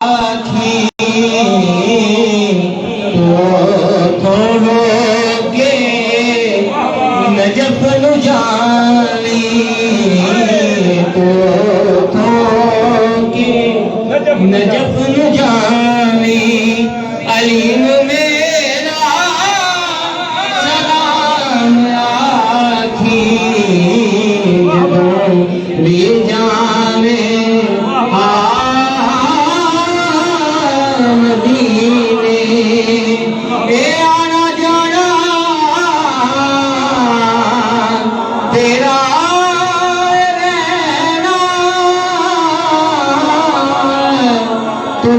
आखी तो थोड़ोगे नजफ नु जानी तो थोड़ोगे नजफ नु जानी अलीम मेरा सलाम आखी भी जाने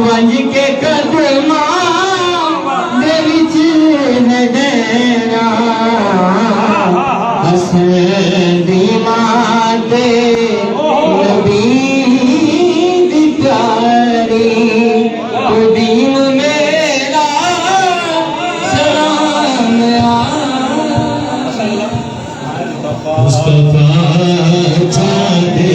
वंज के कदमा दे विच नजरा हसन दी माते नबी दी प्यारी कुदीम मेरा सलाम मुस्तफा चांदे